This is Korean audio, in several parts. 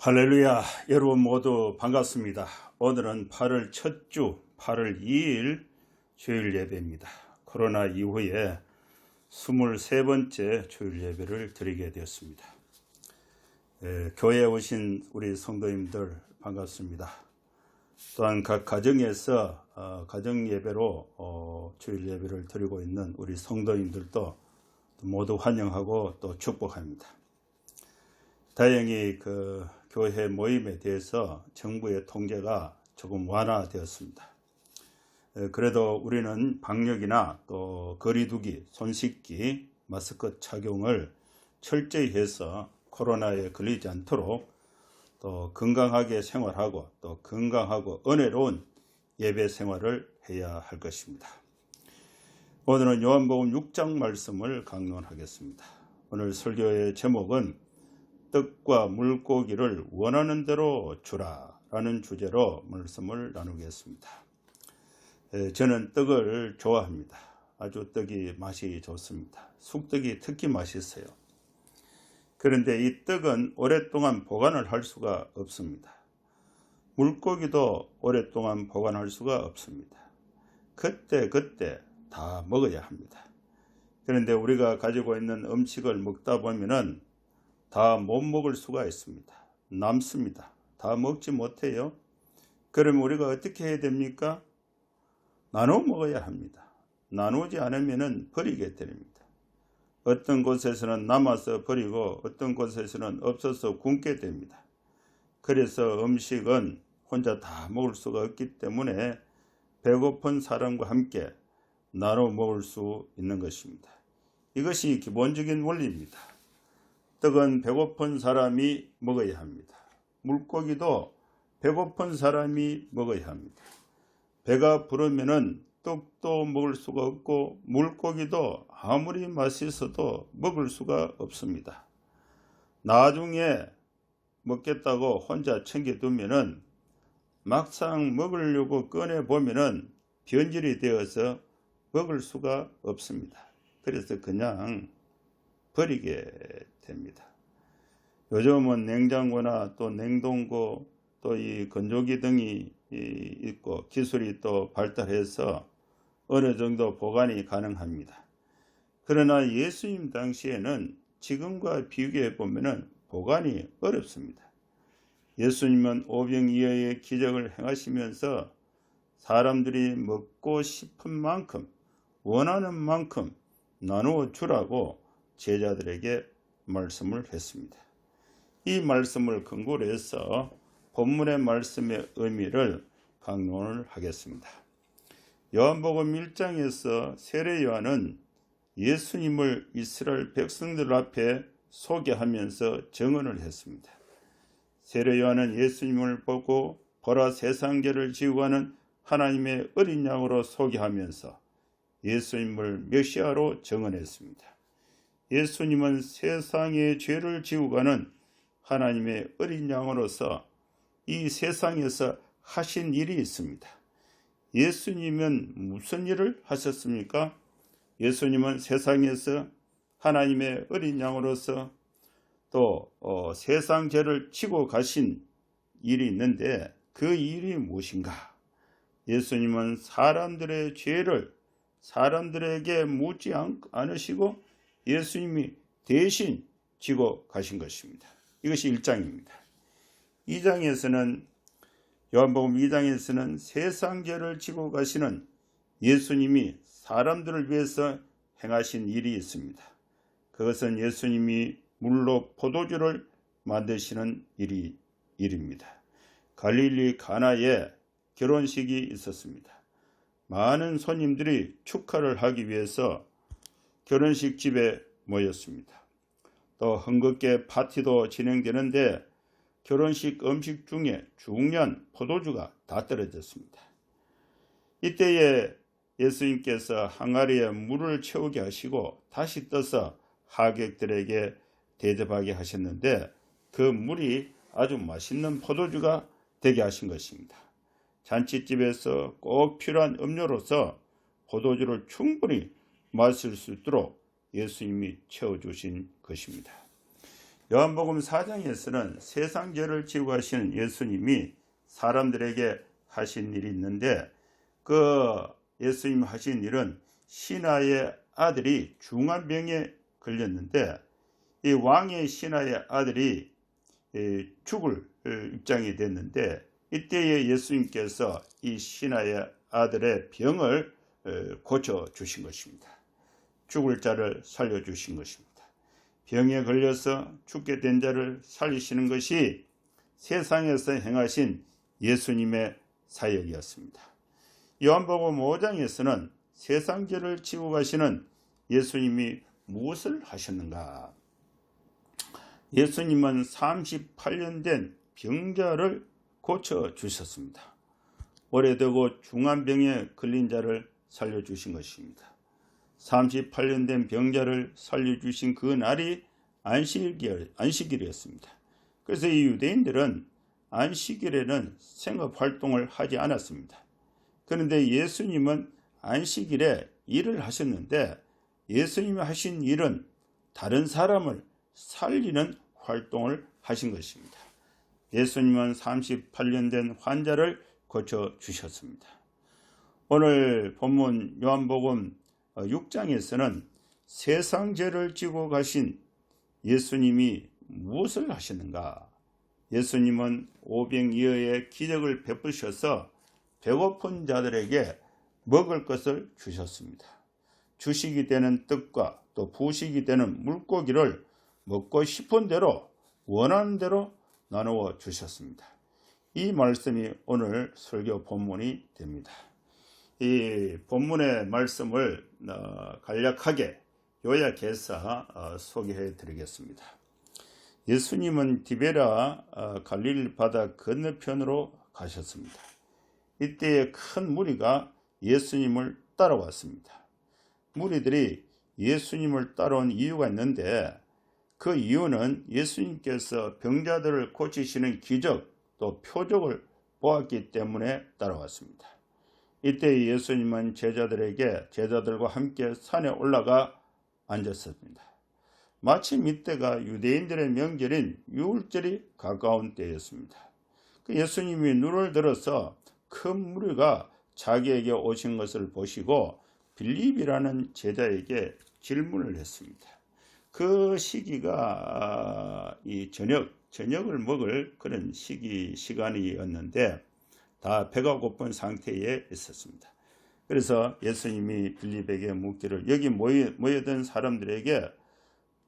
할렐루야. 여러분 모두 반갑습니다. 오늘은 8월 첫 주 8월 2일 주일 예배입니다. 코로나 이후에 23번째 주일 예배를 드리게 되었습니다. 교회에 오신 우리 성도님들 반갑습니다. 또한 각 가정에서 가정 예배로 주일 예배를 드리고 있는 우리 성도님들도 모두 환영하고 또 축복합니다. 다행히 교회 모임에 대해서 정부의 통제가 조금 완화되었습니다. 그래도 우리는 방역이나 또 거리두기, 손 씻기, 마스크 착용을 철저히 해서 코로나에 걸리지 않도록 또 건강하게 생활하고 또 건강하고 은혜로운 예배 생활을 해야 할 것입니다. 오늘은 요한복음 6장 말씀을 강론하겠습니다. 오늘 설교의 제목은 떡과 물고기를 원하는 대로 주라 라는 주제로 말씀을 나누겠습니다. 저는 떡을 좋아합니다. 아주 떡이 맛이 좋습니다. 쑥떡이 특히 맛있어요. 그런데 이 떡은 오랫동안 보관을 할 수가 없습니다. 물고기도 오랫동안 보관할 수가 없습니다. 그때 다 먹어야 합니다. 그런데 우리가 가지고 있는 음식을 먹다 보면은 다 못 먹을 수가 있습니다. 남습니다. 다 먹지 못해요. 그러면 우리가 어떻게 해야 됩니까? 나눠 먹어야 합니다. 나누지 않으면 버리게 됩니다. 어떤 곳에서는 남아서 버리고 어떤 곳에서는 없어서 굶게 됩니다. 그래서 음식은 혼자 다 먹을 수가 없기 때문에 배고픈 사람과 함께 나눠 먹을 수 있는 것입니다. 이것이 기본적인 원리입니다. 떡은 배고픈 사람이 먹어야 합니다. 물고기도 배고픈 사람이 먹어야 합니다. 배가 부르면은 떡도 먹을 수가 없고 물고기도 아무리 맛있어도 먹을 수가 없습니다. 나중에 먹겠다고 혼자 챙겨두면은 막상 먹으려고 꺼내보면은 변질이 되어서 먹을 수가 없습니다. 그래서 그냥 버리게 됩니다. 요즘은 냉장고나 또 냉동고 또 이 건조기 등이 있고 기술이 또 발달해서 어느 정도 보관이 가능합니다. 그러나 예수님 당시에는 지금과 비교해 보면 보관이 어렵습니다. 예수님은 오병이어의 기적을 행하시면서 사람들이 먹고 싶은 만큼 원하는 만큼 나누어 주라고 제자들에게 말씀을 했습니다. 이 말씀을 근거로 해서 본문의 말씀의 의미를 강론을 하겠습니다. 요한복음 1장에서 세례 요한은 예수님을 이스라엘 백성들 앞에 소개하면서 증언을 했습니다. 세례 요한은 예수님을 보고 보라 세상 죄를 지우고 가는 하나님의 어린 양으로 소개하면서 예수님을 메시아로 증언했습니다. 예수님은 세상의 죄를 지우고 가는 하나님의 어린 양으로서 이 세상에서 하신 일이 있습니다. 예수님은 무슨 일을 하셨습니까? 예수님은 세상에서 하나님의 어린 양으로서 또 세상 죄를 지고 가신 일이 있는데 그 일이 무엇인가? 예수님은 사람들의 죄를 사람들에게 묻지 않으시고 예수님이 대신 지고 가신 것입니다. 이것이 1장입니다. 2장에서는 요한복음 2장에서는 세상 죄를 지고 가시는 예수님이 사람들을 위해서 행하신 일이 있습니다. 그것은 예수님이 물로 포도주를 만드시는 일입니다. 갈릴리 가나에 결혼식이 있었습니다. 많은 손님들이 축하를 하기 위해서 결혼식 집에 모였습니다. 또 흥겹게 파티도 진행되는데 결혼식 음식 중에 중요한 포도주가 다 떨어졌습니다. 이때에 예수님께서 항아리에 물을 채우게 하시고 다시 떠서 하객들에게 대접하게 하셨는데 그 물이 아주 맛있는 포도주가 되게 하신 것입니다. 잔치집에서 꼭 필요한 음료로서 포도주를 충분히 마실 수 있도록 예수님이 채워주신 것입니다. 요한복음 4장에서는 세상 죄를 지고 가시는 예수님이 사람들에게 하신 일이 있는데, 그 예수님 하신 일은 신하의 아들이 중환병에 걸렸는데, 이 왕의 신하의 아들이 죽을 입장이 됐는데, 이때에 예수님께서 이 신하의 아들의 병을 고쳐주신 것입니다. 죽을 자를 살려주신 것입니다. 병에 걸려서 죽게 된 자를 살리시는 것이 세상에서 행하신 예수님의 사역이었습니다. 요한복음 5장에서는 세상 죄를 지고 가시는 예수님이 무엇을 하셨는가? 예수님은 38년 된 병자를 고쳐주셨습니다. 오래되고 중환병에 걸린 자를 살려주신 것입니다. 38년 된 병자를 살려주신 그 날이 안식일이었습니다. 그래서 이 유대인들은 안식일에는 생업활동을 하지 않았습니다. 그런데 예수님은 안식일에 일을 하셨는데, 예수님이 하신 일은 다른 사람을 살리는 활동을 하신 것입니다. 예수님은 38년 된 환자를 고쳐주셨습니다. 오늘 본문 요한복음 6장에서는 세상 죄를 지고 가신 예수님이 무엇을 하시는가? 예수님은 오병이어의 기적을 베푸셔서 배고픈 자들에게 먹을 것을 주셨습니다. 주식이 되는 떡과 또 부식이 되는 물고기를 먹고 싶은 대로, 원하는 대로 나누어 주셨습니다. 이 말씀이 오늘 설교 본문이 됩니다. 이 본문의 말씀을 간략하게 요약해서 소개해 드리겠습니다. 예수님은 디베라 갈릴리 바다 건너편으로 가셨습니다. 이때에 큰 무리가 예수님을 따라왔습니다. 무리들이 예수님을 따라온 이유가 있는데, 그 이유는 예수님께서 병자들을 고치시는 기적 또 표적을 보았기 때문에 따라왔습니다. 이때 예수님은 제자들과 함께 산에 올라가 앉았습니다. 마침 이때가 유대인들의 명절인 유월절이 가까운 때였습니다. 예수님이 눈을 들어서 큰 무리가 자기에게 오신 것을 보시고 빌립이라는 제자에게 질문을 했습니다. 그 시기가 이 저녁을 먹을 그런 시간이었는데 다 배가 고픈 상태에 있었습니다. 그래서 예수님이 빌립에게 묻기를, 여기 모여든 사람들에게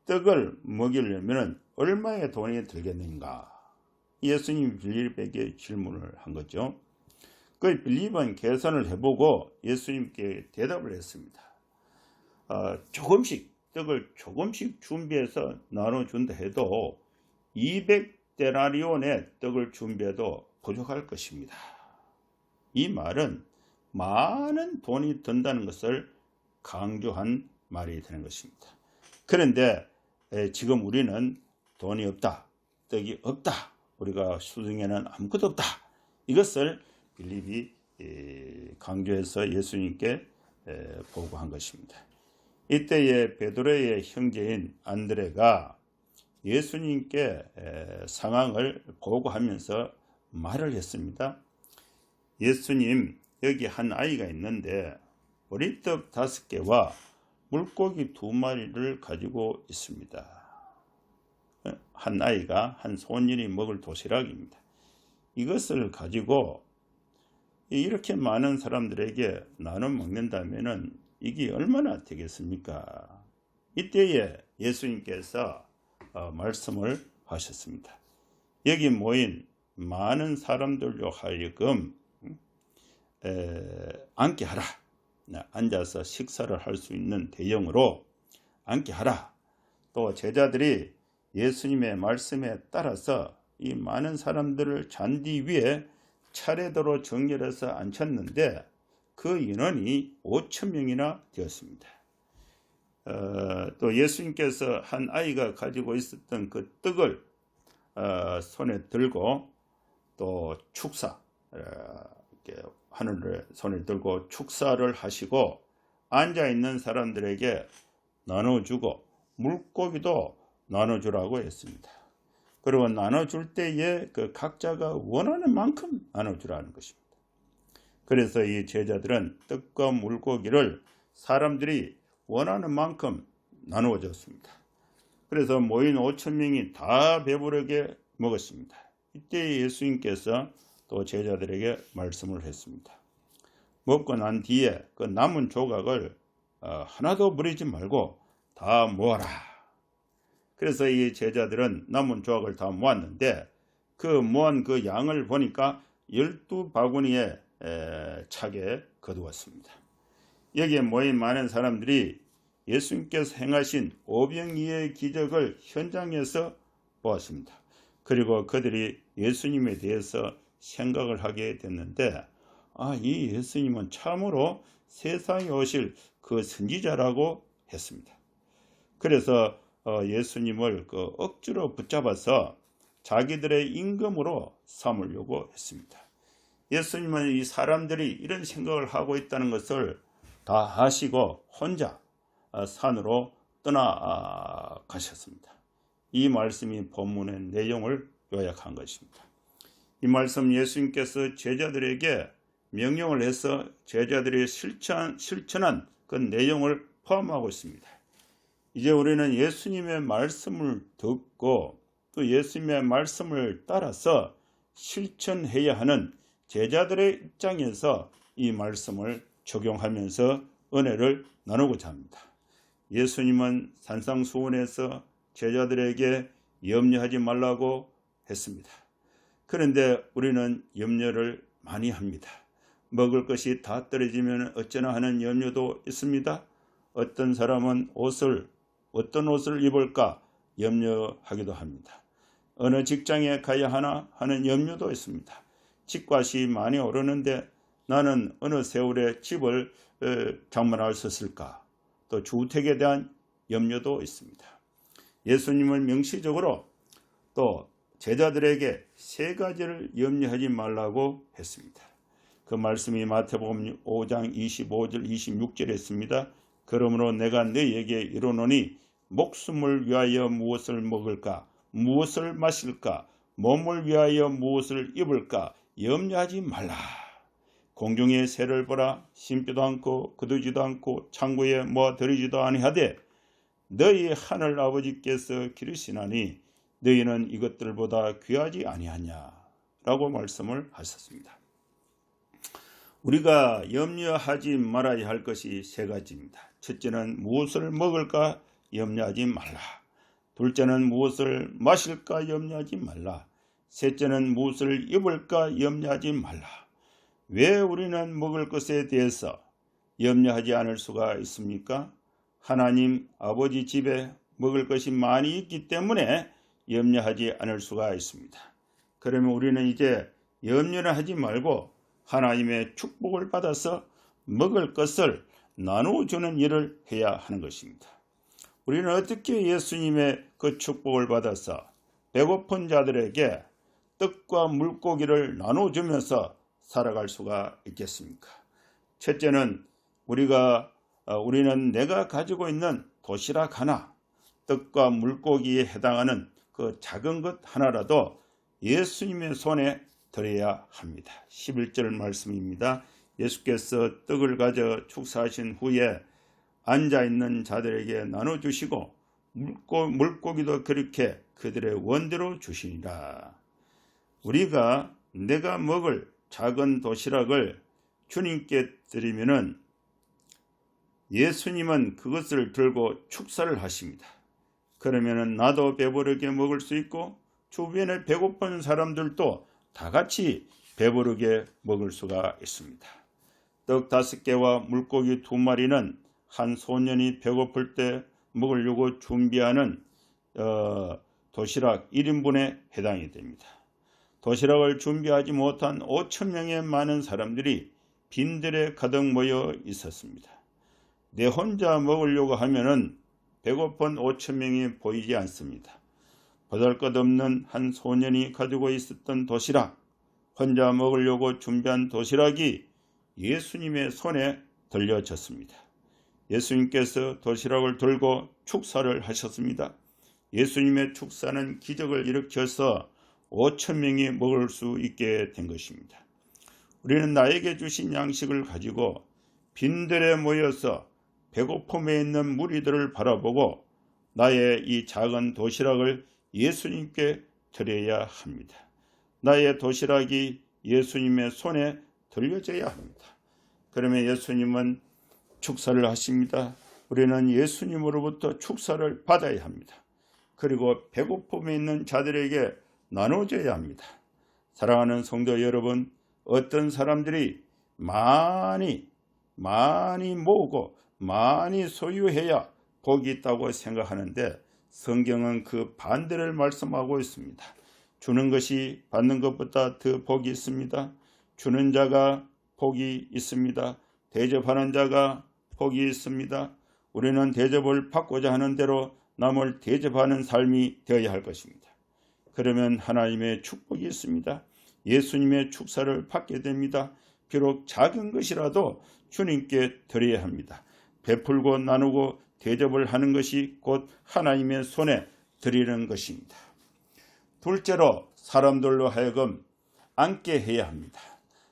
떡을 먹이려면 얼마의 돈이 들겠는가? 예수님이 빌립에게 질문을 한 거죠. 그 빌립은 계산을 해보고 예수님께 대답을 했습니다. 떡을 조금씩 준비해서 나눠준다 해도 200데나리온의 떡을 준비해도 부족할 것입니다. 이 말은 많은 돈이 든다는 것을 강조한 말이 되는 것입니다. 그런데 지금 우리는 돈이 없다, 떡이 없다, 우리가 수중에는 아무것도 없다, 이것을 빌립이 강조해서 예수님께 보고한 것입니다. 이때에 베드로의 형제인 안드레가 예수님께 상황을 보고하면서 말을 했습니다. 예수님, 여기 한 아이가 있는데 보리떡 5개와 물고기 2마리를 가지고 있습니다. 한 아이가 한 손님이 먹을 도시락입니다. 이것을 가지고 이렇게 많은 사람들에게 나눠 먹는다면 이게 얼마나 되겠습니까? 이때에 예수님께서 말씀을 하셨습니다. 여기 모인 많은 사람들로 하여금 앉게 하라. 앉아서 식사를 할 수 있는 대형으로 앉게 하라. 또 제자들이 예수님의 말씀에 따라서 이 많은 사람들을 잔디 위에 차례대로 정렬해서 앉혔는데 그 인원이 5,000명이나 되었습니다. 또 예수님께서 한 아이가 가지고 있었던 그 떡을 손에 들고 또 축사, 이렇게 하늘에 손에 들고 축사를 하시고 앉아있는 사람들에게 나눠주고 물고기도 나눠주라고 했습니다. 그리고 나눠줄 때에 그 각자가 원하는 만큼 나눠주라는 것입니다. 그래서 이 제자들은 떡과 물고기를 사람들이 원하는 만큼 나누어 줬습니다. 그래서 모인 5,000명이 다 배부르게 먹었습니다. 이때 예수님께서 또 제자들에게 말씀을 했습니다. 먹고 난 뒤에 그 남은 조각을 하나도 버리지 말고 다 모아라. 그래서 이 제자들은 남은 조각을 다 모았는데 그 모은 그 양을 보니까 12바구니에 차게 거두었습니다. 여기에 모인 많은 사람들이 예수님께서 행하신 오병이의 기적을 현장에서 보았습니다. 그리고 그들이 예수님에 대해서 생각을 하게 됐는데 이 예수님은 참으로 세상에 오실 그 선지자라고 했습니다. 그래서 예수님을 그 억지로 붙잡아서 자기들의 임금으로 삼으려고 했습니다. 예수님은 이 사람들이 이런 생각을 하고 있다는 것을 다 아시고 혼자 산으로 떠나가셨습니다. 이 말씀이 본문의 내용을 요약한 것입니다. 이 말씀 예수님께서 제자들에게 명령을 해서 제자들이 실천한 그 내용을 포함하고 있습니다. 이제 우리는 예수님의 말씀을 듣고 또 예수님의 말씀을 따라서 실천해야 하는 제자들의 입장에서 이 말씀을 적용하면서 은혜를 나누고자 합니다. 예수님은 산상수훈에서 제자들에게 염려하지 말라고 했습니다. 그런데 우리는 염려를 많이 합니다. 먹을 것이 다 떨어지면 어쩌나 하는 염려도 있습니다. 어떤 사람은 어떤 옷을 입을까 염려하기도 합니다. 어느 직장에 가야 하나 하는 염려도 있습니다. 집값이 많이 오르는데 나는 어느 세월에 집을 장만할 수 있을까? 또 주택에 대한 염려도 있습니다. 예수님은 명시적으로 또 제자들에게 세 가지를 염려하지 말라고 했습니다. 그 말씀이 마태복음 5장 25절 26절에 있습니다. 그러므로 내가 너희에게 이르노니 목숨을 위하여 무엇을 먹을까? 무엇을 마실까? 몸을 위하여 무엇을 입을까? 염려하지 말라. 공중의 새를 보라. 심지도 않고 거두지도 않고 창고에 모아들이지도 아니하되 너희 하늘 아버지께서 기르시나니 너희는 이것들보다 귀하지 아니하냐 라고 말씀을 하셨습니다. 우리가 염려하지 말아야 할 것이 세 가지입니다. 첫째는 무엇을 먹을까 염려하지 말라. 둘째는 무엇을 마실까 염려하지 말라. 셋째는 무엇을 입을까 염려하지 말라. 왜 우리는 먹을 것에 대해서 염려하지 않을 수가 있습니까? 하나님 아버지 집에 먹을 것이 많이 있기 때문에 염려하지 않을 수가 있습니다. 그러면 우리는 이제 염려를 하지 말고 하나님의 축복을 받아서 먹을 것을 나누어주는 일을 해야 하는 것입니다. 우리는 어떻게 예수님의 그 축복을 받아서 배고픈 자들에게 떡과 물고기를 나눠주면서 살아갈 수가 있겠습니까? 첫째는 우리는 내가 가지고 있는 도시락 하나, 떡과 물고기에 해당하는 그 작은 것 하나라도 예수님의 손에 드려야 합니다. 11절 말씀입니다. 예수께서 떡을 가져 축사하신 후에 앉아있는 자들에게 나눠주시고 물고기도 그렇게 그들의 원대로 주시니라. 우리가 내가 먹을 작은 도시락을 주님께 드리면은 예수님은 그것을 들고 축사를 하십니다. 그러면은 나도 배부르게 먹을 수 있고 주변에 배고픈 사람들도 다 같이 배부르게 먹을 수가 있습니다. 떡 5개와 물고기 2마리는 한 소년이 배고플 때 먹으려고 준비하는 도시락 1인분에 해당이 됩니다. 도시락을 준비하지 못한 5,000명의 많은 사람들이 빈들에 가득 모여 있었습니다. 내 혼자 먹으려고 하면은 배고픈 5,000명이 보이지 않습니다. 보잘것없는 한 소년이 가지고 있었던 도시락, 혼자 먹으려고 준비한 도시락이 예수님의 손에 들려졌습니다. 예수님께서 도시락을 들고 축사를 하셨습니다. 예수님의 축사는 기적을 일으켜서 5천 명이 먹을 수 있게 된 것입니다. 우리는 나에게 주신 양식을 가지고 빈들에 모여서 배고픔에 있는 무리들을 바라보고 나의 이 작은 도시락을 예수님께 드려야 합니다. 나의 도시락이 예수님의 손에 들려져야 합니다. 그러면 예수님은 축사를 하십니다. 우리는 예수님으로부터 축사를 받아야 합니다. 그리고 배고픔에 있는 자들에게 나눠줘야 합니다. 사랑하는 성도 여러분, 어떤 사람들이 많이 모으고 많이 소유해야 복이 있다고 생각하는데 성경은 그 반대를 말씀하고 있습니다. 주는 것이 받는 것보다 더 복이 있습니다. 주는 자가 복이 있습니다. 대접하는 자가 복이 있습니다. 우리는 대접을 받고자 하는 대로 남을 대접하는 삶이 되어야 할 것입니다. 그러면 하나님의 축복이 있습니다. 예수님의 축사를 받게 됩니다. 비록 작은 것이라도 주님께 드려야 합니다. 베풀고 나누고 대접을 하는 것이 곧 하나님의 손에 드리는 것입니다. 둘째로 사람들로 하여금 앉게 해야 합니다.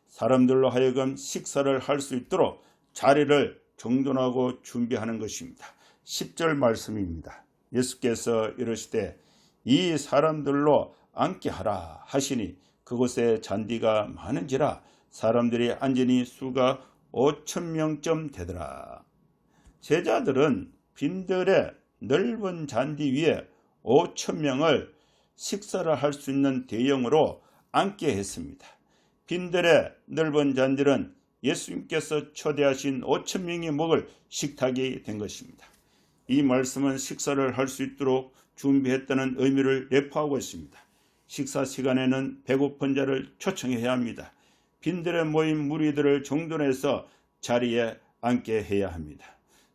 사람들로 하여금 식사를 할 수 있도록 자리를 정돈하고 준비하는 것입니다. 10절 말씀입니다. 예수께서 이르시되 이 사람들로 앉게 하라 하시니 그곳에 잔디가 많은지라 사람들이 앉으니 수가 5,000명쯤 되더라. 제자들은 빈들의 넓은 잔디 위에 5,000명을 식사를 할 수 있는 대형으로 앉게 했습니다. 빈들의 넓은 잔디는 예수님께서 초대하신 5,000명이 먹을 식탁이 된 것입니다. 이 말씀은 식사를 할 수 있도록 준비했다는 의미를 내포하고 있습니다. 식사 시간에는 배고픈 자를 초청해야 합니다. 빈들에 모인 무리들을 정돈해서 자리에 앉게 해야 합니다.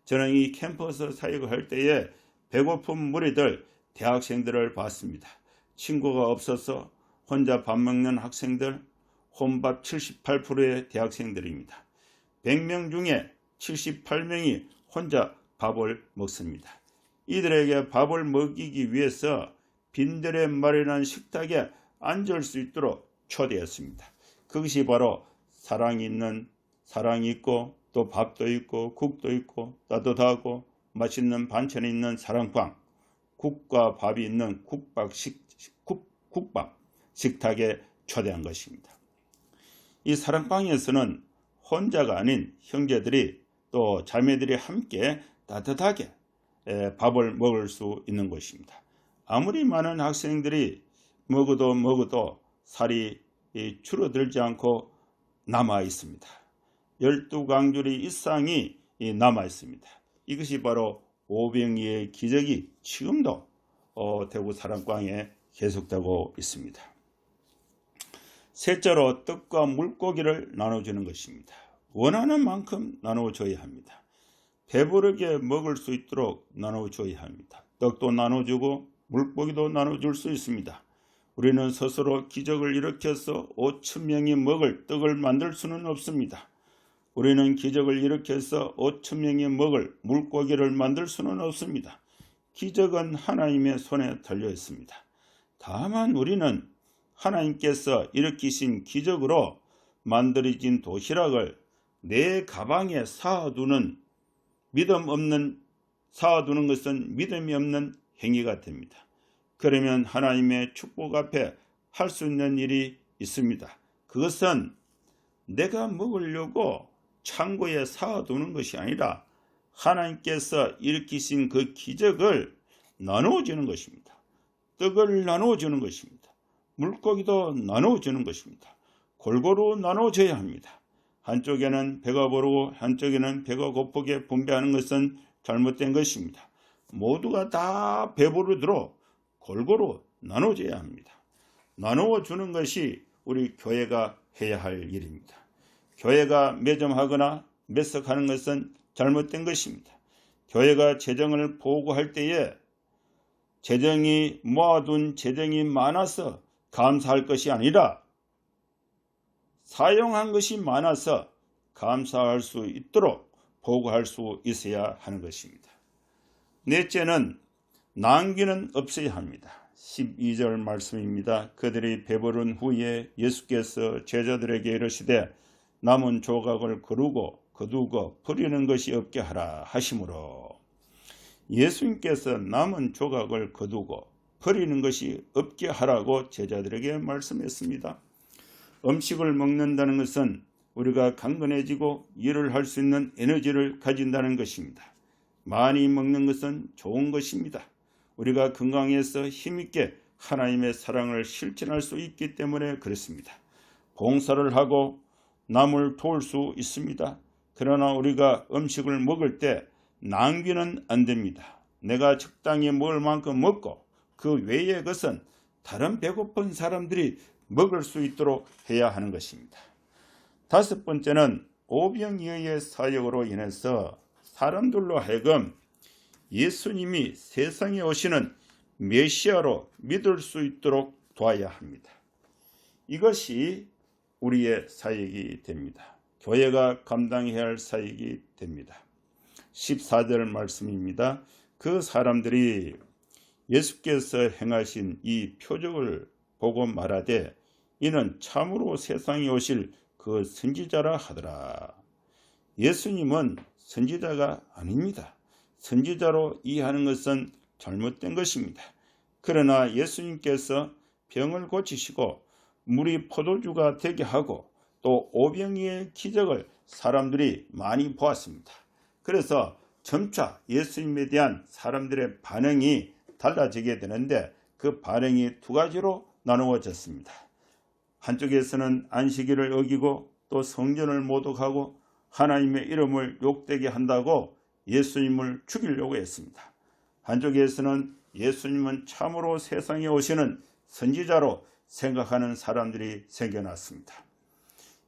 저는 이 캠퍼스 사역을 할 때에 배고픈 무리들, 대학생들을 봤습니다. 친구가 없어서 혼자 밥 먹는 학생들, 혼밥 78%의 대학생들입니다. 100명 중에 78명이 혼자 밥을 먹습니다. 이들에게 밥을 먹이기 위해서 빈들에 마련한 식탁에 앉을 수 있도록 초대했습니다. 그것이 바로 사랑이 있고 또 밥도 있고 국도 있고 따뜻하고 맛있는 반찬이 있는 사랑방, 국과 밥이 있는 국밥 식탁에 초대한 것입니다. 이 사랑방에서는 혼자가 아닌 형제들이 또 자매들이 함께 따뜻하게 밥을 먹을 수 있는 것입니다. 아무리 많은 학생들이 먹어도 살이 줄어들지 않고 남아 있습니다. 12강줄이 이상이 남아 있습니다. 이것이 바로 오병이의 기적이 지금도 대구 사랑방에 계속되고 있습니다. 셋째로 떡과 물고기를 나눠주는 것입니다. 원하는 만큼 나눠줘야 합니다. 배부르게 먹을 수 있도록 나눠줘야 합니다. 떡도 나눠주고 물고기도 나눠줄 수 있습니다. 우리는 스스로 기적을 일으켜서 5,000명이 먹을 떡을 만들 수는 없습니다. 우리는 기적을 일으켜서 5,000명이 먹을 물고기를 만들 수는 없습니다. 기적은 하나님의 손에 달려 있습니다. 다만 우리는 하나님께서 일으키신 기적으로 만들어진 도시락을 내 가방에 쌓아두는 것은 믿음이 없는 행위가 됩니다. 그러면 하나님의 축복 앞에 할 수 있는 일이 있습니다. 그것은 내가 먹으려고 창고에 쌓아두는 것이 아니라 하나님께서 일으키신 그 기적을 나누어주는 것입니다. 떡을 나누어주는 것입니다. 물고기도 나누어주는 것입니다. 골고루 나누어져야 합니다. 한쪽에는 배가 부르고 한쪽에는 배가 고프게 분배하는 것은 잘못된 것입니다. 모두가 다 배부르도록 골고루 나눠줘야 합니다. 나누어 주는 것이 우리 교회가 해야 할 일입니다. 교회가 매점하거나 매석하는 것은 잘못된 것입니다. 교회가 재정을 보고할 때에 모아둔 재정이 많아서 감사할 것이 아니라 사용한 것이 많아서 감사할 수 있도록 보고할 수 있어야 하는 것입니다. 넷째는 낭비는 없어야 합니다. 12절 말씀입니다. 그들이 배부른 후에 예수께서 제자들에게 이르시되 남은 조각을 거두고 버리는 것이 없게 하라 하시므로, 예수님께서 남은 조각을 거두고 버리는 것이 없게 하라고 제자들에게 말씀했습니다. 음식을 먹는다는 것은 우리가 강건해지고 일을 할 수 있는 에너지를 가진다는 것입니다. 많이 먹는 것은 좋은 것입니다. 우리가 건강해서 힘있게 하나님의 사랑을 실천할 수 있기 때문에 그렇습니다. 봉사를 하고 남을 도울 수 있습니다. 그러나 우리가 음식을 먹을 때 낭비는 안 됩니다. 내가 적당히 먹을 만큼 먹고 그 외의 것은 다른 배고픈 사람들이 먹을 수 있도록 해야 하는 것입니다. 다섯 번째는 오병이어의 사역으로 인해서 사람들로 하여금 예수님이 세상에 오시는 메시아로 믿을 수 있도록 도와야 합니다. 이것이 우리의 사역이 됩니다. 교회가 감당해야 할 사역이 됩니다. 14절 말씀입니다. 그 사람들이 예수께서 행하신 이 표적을 보고 말하되 이는 참으로 세상에 오실 그 선지자라 하더라. 예수님은 선지자가 아닙니다. 선지자로 이해하는 것은 잘못된 것입니다. 그러나 예수님께서 병을 고치시고 물이 포도주가 되게 하고 또 오병이의 기적을 사람들이 많이 보았습니다. 그래서 점차 예수님에 대한 사람들의 반응이 달라지게 되는데 그 반응이 두 가지로 나누어졌습니다. 한쪽에서는 안식일을 어기고 또 성전을 모독하고 하나님의 이름을 욕되게 한다고 예수님을 죽이려고 했습니다. 한쪽에서는 예수님은 참으로 세상에 오시는 선지자로 생각하는 사람들이 생겨났습니다.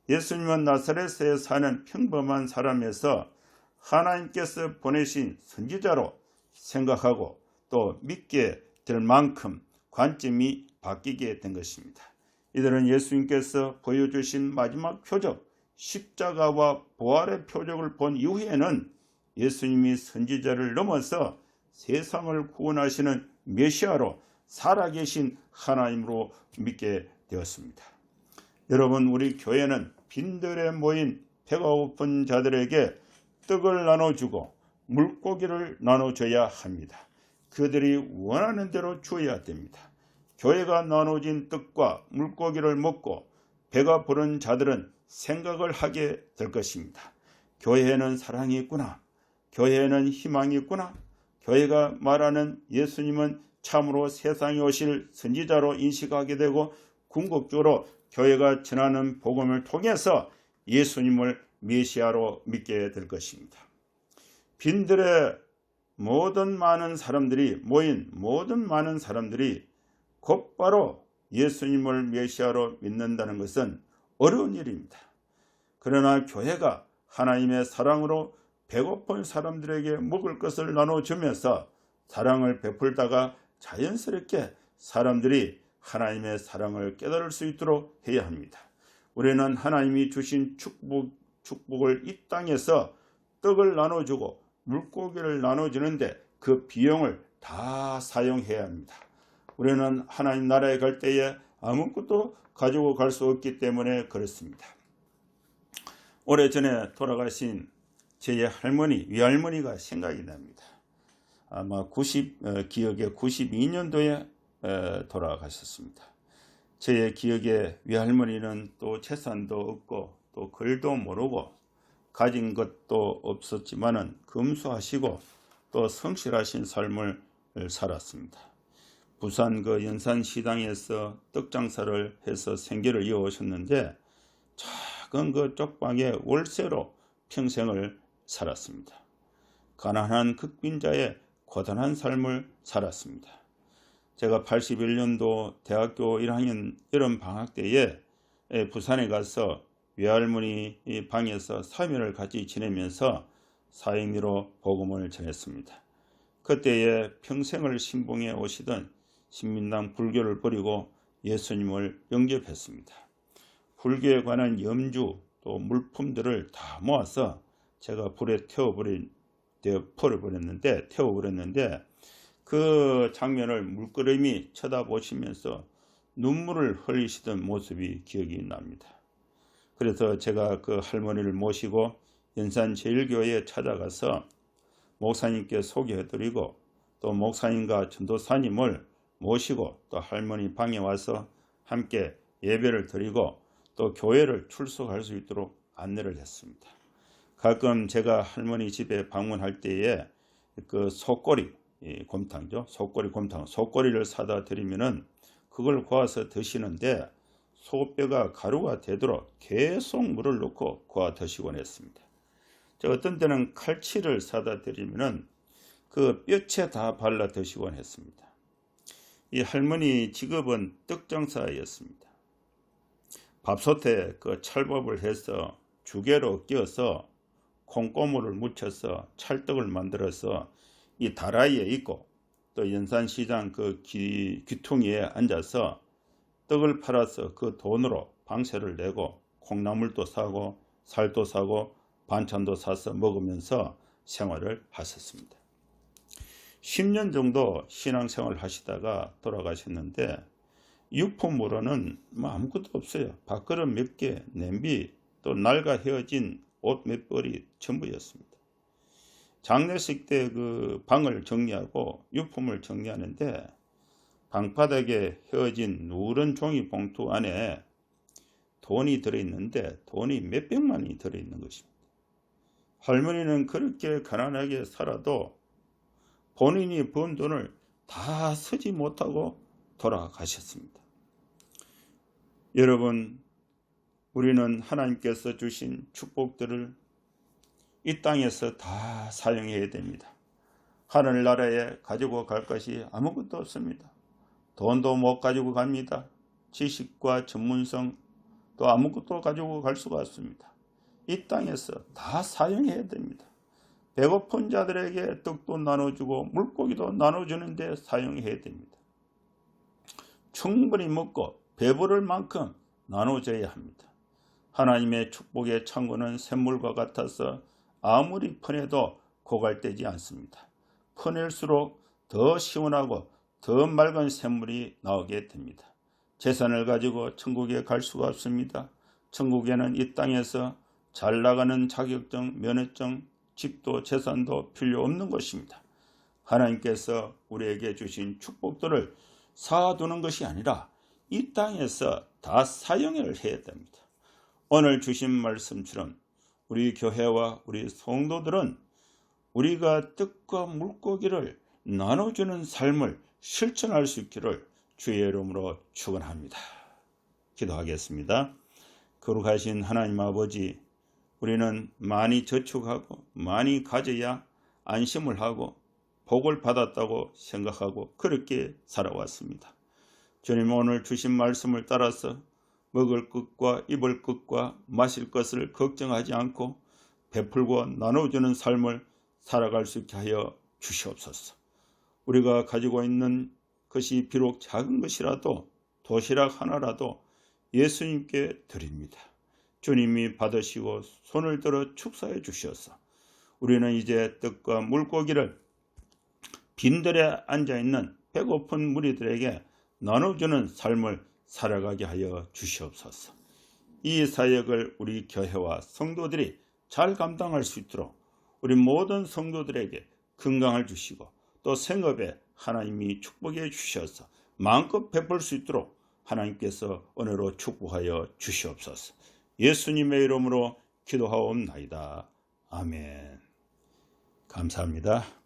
예수님은 나사렛에 사는 평범한 사람에서 하나님께서 보내신 선지자로 생각하고 또 믿게 될 만큼 관점이 바뀌게 된 것입니다. 이들은 예수님께서 보여주신 마지막 표적, 십자가와 부활의 표적을 본 이후에는 예수님이 선지자를 넘어서 세상을 구원하시는 메시아로 살아계신 하나님으로 믿게 되었습니다. 여러분, 우리 교회는 빈들에 모인 배가 고픈 자들에게 떡을 나눠주고 물고기를 나눠줘야 합니다. 그들이 원하는 대로 주어야 됩니다. 교회가 나눠진 떡과 물고기를 먹고 배가 부른 자들은 생각을 하게 될 것입니다. 교회에는 사랑이 있구나. 교회에는 희망이 있구나. 교회가 말하는 예수님은 참으로 세상에 오실 선지자로 인식하게 되고 궁극적으로 교회가 전하는 복음을 통해서 예수님을 메시아로 믿게 될 것입니다. 빈들에 모든 많은 사람들이 곧바로 예수님을 메시아로 믿는다는 것은 어려운 일입니다. 그러나 교회가 하나님의 사랑으로 배고픈 사람들에게 먹을 것을 나눠주면서 사랑을 베풀다가 자연스럽게 사람들이 하나님의 사랑을 깨달을 수 있도록 해야 합니다. 우리는 하나님이 주신 축복을 이 땅에서 떡을 나눠주고 물고기를 나눠주는데 그 비용을 다 사용해야 합니다. 우리는 하나님 나라에 갈 때에 아무것도 가지고 갈 수 없기 때문에 그렇습니다. 오래전에 돌아가신 제 외할머니가 생각이 납니다. 아마 기억에 92년도에 돌아가셨습니다. 제 기억에 외할머니는 또 재산도 없고 또 글도 모르고 가진 것도 없었지만은 금수하시고 또 성실하신 삶을 살았습니다. 부산 연산시장에서 떡장사를 해서 생계를 이어오셨는데 작은 쪽방에 월세로 평생을 살았습니다. 가난한 극빈자의 고단한 삶을 살았습니다. 제가 81년도 대학교 1학년 여름 방학 때에 부산에 가서 외할머니 방에서 3일을 같이 지내면서 사행리로 복음을 전했습니다. 그때에 평생을 신봉해 오시던 신민당 불교를 버리고 예수님을 영접했습니다. 불교에 관한 염주 또 물품들을 다 모아서 제가 불에 태워버렸는데 그 장면을 물끄러미 쳐다보시면서 눈물을 흘리시던 모습이 기억이 납니다. 그래서 제가 그 할머니를 모시고 연산제일교회에 찾아가서 목사님께 소개해드리고 또 목사님과 전도사님을 모시고 또 할머니 방에 와서 함께 예배를 드리고 또 교회를 출석할 수 있도록 안내를 했습니다. 가끔 제가 할머니 집에 방문할 때에 그 속꼬리 곰탕죠. 속꼬리 곰탕, 속꼬리를 사다 드리면은 그걸 구워서 드시는데 소뼈가 가루가 되도록 계속 물을 넣고 구워 드시곤 했습니다. 어떤 때는 칼치를 사다 드리면은 그 뼈채 다 발라 드시곤 했습니다. 이 할머니 직업은 떡장사였습니다. 밥솥에 그 찰밥을 해서 주게로 끼워서 콩고물을 묻혀서 찰떡을 만들어서 이 다라이에 있고 또 연산시장 그 귀퉁이에 앉아서 떡을 팔아서 그 돈으로 방세를 내고 콩나물도 사고 살도 사고 반찬도 사서 먹으면서 생활을 하셨습니다. 10년 정도 신앙생활을 하시다가 돌아가셨는데 유품으로는 아무것도 없어요. 밥그릇 몇 개, 냄비, 또 낡아 헤어진 옷 몇 벌이 전부였습니다. 장례식 때 그 방을 정리하고 유품을 정리하는데 방바닥에 헤어진 누런 종이 봉투 안에 돈이 들어있는데 돈이 몇백만이 들어있는 것입니다. 할머니는 그렇게 가난하게 살아도 본인이 번 돈을 다 쓰지 못하고 돌아가셨습니다. 여러분, 우리는 하나님께서 주신 축복들을 이 땅에서 다 사용해야 됩니다. 하늘나라에 가지고 갈 것이 아무것도 없습니다. 돈도 못 가지고 갑니다. 지식과 전문성 또 아무것도 가지고 갈 수가 없습니다. 이 땅에서 다 사용해야 됩니다. 배고픈 자들에게 떡도 나눠주고 물고기도 나눠주는데 사용해야 됩니다. 충분히 먹고 배부를 만큼 나눠줘야 합니다. 하나님의 축복의 창고는 샘물과 같아서 아무리 퍼내도 고갈되지 않습니다. 퍼낼수록 더 시원하고 더 맑은 샘물이 나오게 됩니다. 재산을 가지고 천국에 갈 수가 없습니다. 천국에는 이 땅에서 잘 나가는 자격증, 면허증, 집도 재산도 필요 없는 것입니다. 하나님께서 우리에게 주신 축복들을 쌓아두는 것이 아니라 이 땅에서 다 사용을 해야 됩니다. 오늘 주신 말씀처럼 우리 교회와 우리 성도들은 우리가 떡과 물고기를 나눠주는 삶을 실천할 수 있기를 주의 이름으로 축원합니다. 기도하겠습니다. 거룩하신 하나님 아버지, 우리는 많이 저축하고 많이 가져야 안심을 하고 복을 받았다고 생각하고 그렇게 살아왔습니다. 주님, 오늘 주신 말씀을 따라서 먹을 것과 입을 것과 마실 것을 걱정하지 않고 베풀고 나눠주는 삶을 살아갈 수 있게 하여 주시옵소서. 우리가 가지고 있는 것이 비록 작은 것이라도 도시락 하나라도 예수님께 드립니다. 주님이 받으시고 손을 들어 축사해 주셔서 우리는 이제 떡과 물고기를 빈들에 앉아있는 배고픈 무리들에게 나눠주는 삶을 살아가게 하여 주시옵소서. 이 사역을 우리 교회와 성도들이 잘 감당할 수 있도록 우리 모든 성도들에게 건강을 주시고 또 생업에 하나님이 축복해 주셔서 마음껏 베풀 수 있도록 하나님께서 은혜로 축복하여 주시옵소서. 예수님의 이름으로 기도하옵나이다. 아멘. 감사합니다.